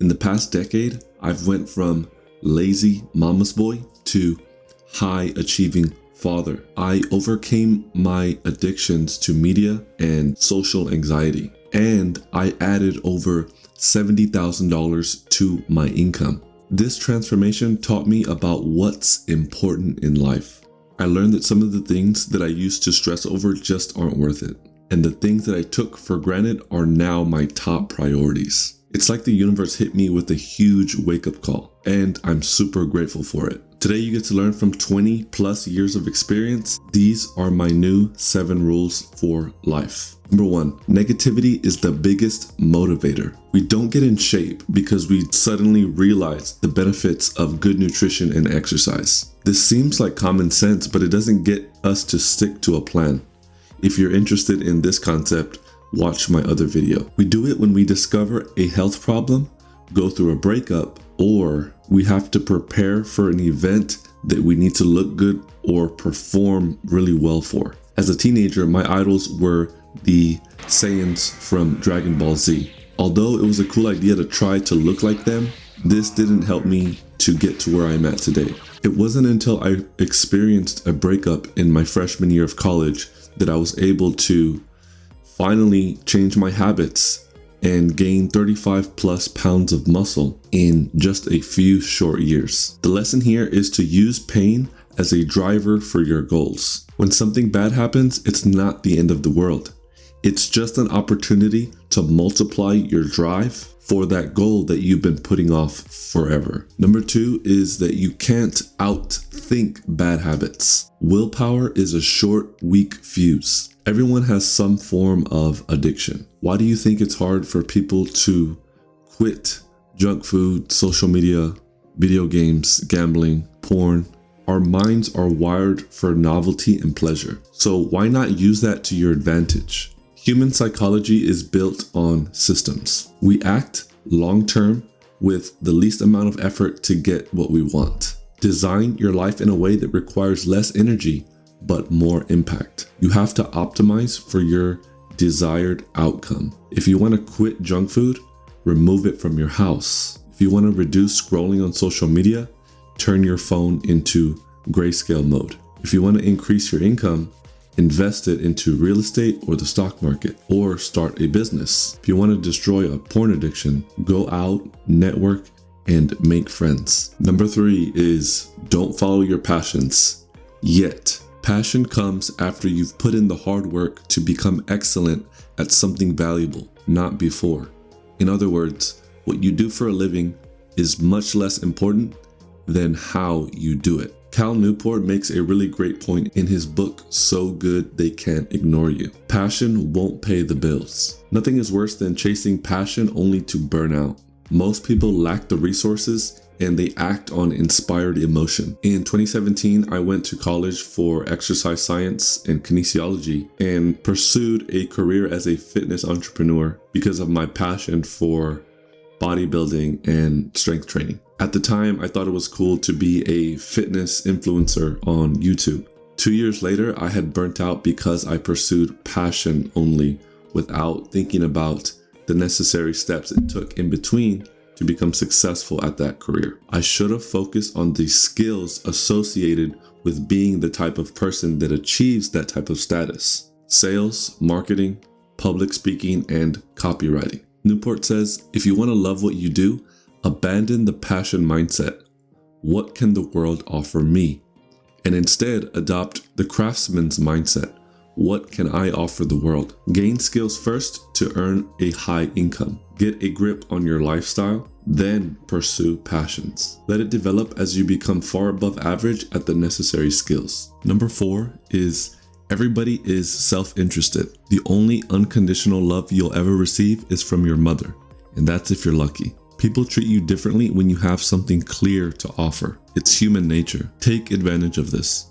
In the past decade, I've went from lazy mama's boy to high achieving father. I overcame my addictions to media and social anxiety, and I added over $70,000 to my income. This transformation taught me about what's important in life. I learned that some of the things that I used to stress over just aren't worth it. And the things that I took for granted are now my top priorities. It's like the universe hit me with a huge wake-up call, and I'm super grateful for it. Today you get to learn from 20 plus years of experience. These are my new 7 rules for life. Number 1, negativity is the biggest motivator. We don't get in shape because we suddenly realize the benefits of good nutrition and exercise. This seems like common sense, but it doesn't get us to stick to a plan. If you're interested in this concept, watch my other video. We do it when we discover a health problem, go through a breakup, or we have to prepare for an event that we need to look good or perform really well for. As a teenager, my idols were the Saiyans from Dragon Ball Z. Although it was a cool idea to try to look like them, this didn't help me to get to where I'm at today. It wasn't until I experienced a breakup in my freshman year of college that I was able to finally change my habits and gain 35 plus pounds of muscle in just a few short years. The lesson here is to use pain as a driver for your goals. When something bad happens, it's not the end of the world. It's just an opportunity to multiply your drive for that goal that you've been putting off forever. Number 2 is that you can't outthink bad habits. Willpower is a short, weak fuse. Everyone has some form of addiction. Why do you think it's hard for people to quit junk food, social media, video games, gambling, porn? Our minds are wired for novelty and pleasure. So why not use that to your advantage? Human psychology is built on systems. We act long-term with the least amount of effort to get what we want. Design your life in a way that requires less energy, but more impact. You have to optimize for your desired outcome. If you want to quit junk food, remove it from your house. If you want to reduce scrolling on social media, turn your phone into grayscale mode. If you want to increase your income, invest it into real estate or the stock market, or start a business. If you want to destroy a porn addiction, go out, network, and make friends. Number 3 is don't follow your passions yet. Passion comes after you've put in the hard work to become excellent at something valuable, not before. In other words, what you do for a living is much less important than how you do it. Cal Newport makes a really great point in his book, So Good They Can't Ignore You. Passion won't pay the bills. Nothing is worse than chasing passion only to burn out. Most people lack the resources and they act on inspired emotion. In 2017, I went to college for exercise science and kinesiology and pursued a career as a fitness entrepreneur because of my passion for bodybuilding and strength training. At the time, I thought it was cool to be a fitness influencer on YouTube. 2 years later, I had burnt out because I pursued passion only without thinking about the necessary steps it took in between to become successful at that career. I should have focused on the skills associated with being the type of person that achieves that type of status: sales, marketing, public speaking, and copywriting. Newport says, if you want to love what you do, abandon the passion mindset. What can the world offer me? And instead adopt the craftsman's mindset. What can I offer the world? Gain skills first to earn a high income. Get a grip on your lifestyle, then pursue passions. Let it develop as you become far above average at the necessary skills. Number 4 is everybody is self-interested. The only unconditional love you'll ever receive is from your mother, and that's if you're lucky. People treat you differently when you have something clear to offer. It's human nature. Take advantage of this.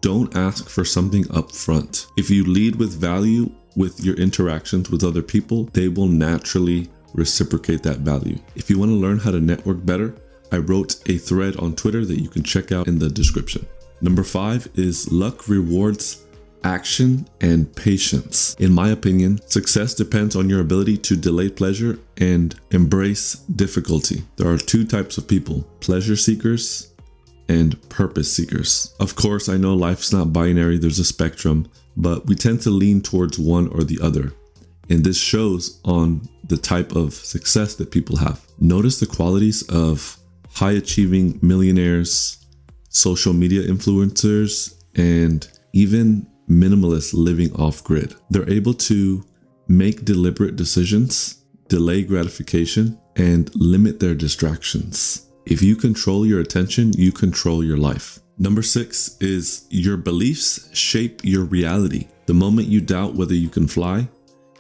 Don't ask for something up front. If you lead with value with your interactions with other people, they will naturally reciprocate that value. If you want to learn how to network better, I wrote a thread on Twitter that you can check out in the description. Number 5 is luck rewards action, and patience. In my opinion, success depends on your ability to delay pleasure and embrace difficulty. There are two types of people: pleasure seekers and purpose seekers. Of course, I know life's not binary, there's a spectrum, but we tend to lean towards one or the other. And this shows on the type of success that people have. Notice the qualities of high achieving millionaires, social media influencers, and even minimalists living off grid. They're able to make deliberate decisions, delay gratification, and limit their distractions. If you control your attention, you control your life. Number 6 is your beliefs shape your reality. The moment you doubt whether you can fly,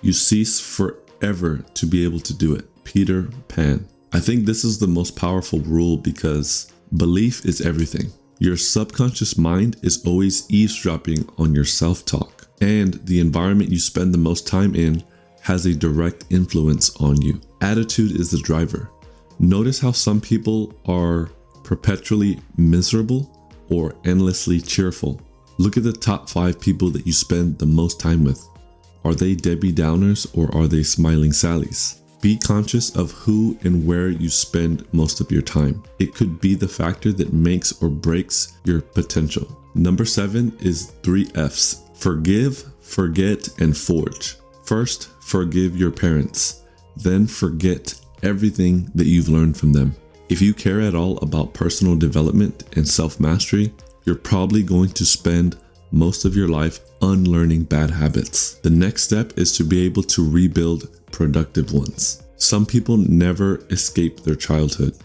you cease forever to be able to do it. Peter Pan. I think this is the most powerful rule because belief is everything. Your subconscious mind is always eavesdropping on your self-talk, and the environment you spend the most time in has a direct influence on you. Attitude is the driver. Notice how some people are perpetually miserable or endlessly cheerful. Look at the top 5 people that you spend the most time with. Are they Debbie Downers or are they Smiling Sallys? Be conscious of who and where you spend most of your time. It could be the factor that makes or breaks your potential. Number 7 is 3 F's. Forgive, forget, and forge. First, forgive your parents. Then forget everything that you've learned from them. If you care at all about personal development and self-mastery, you're probably going to spend most of your life unlearning bad habits. The next step is to be able to rebuild productive ones. Some people never escape their childhood.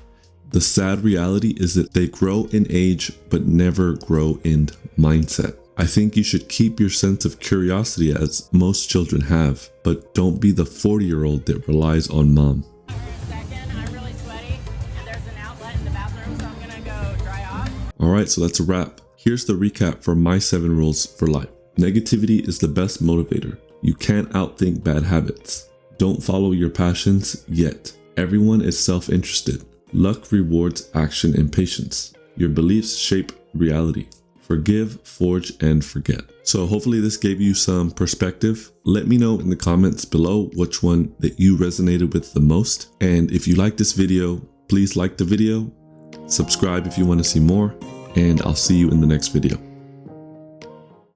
The sad reality is that they grow in age but never grow in mindset. I think you should keep your sense of curiosity as most children have, but don't be the 40-year-old that relies on mom. I'm really sweaty and there's an outlet in the bathroom, so I'm gonna go dry off. Alright, so that's a wrap. Here's the recap for my 7 rules for life. Negativity is the best motivator. You can't outthink bad habits. Don't follow your passions yet. Everyone is self-interested. Luck rewards action and patience. Your beliefs shape reality. Forgive, forge, and forget. So hopefully this gave you some perspective. Let me know in the comments below which one that you resonated with the most. And if you like this video, please like the video, subscribe if you want to see more, and I'll see you in the next video.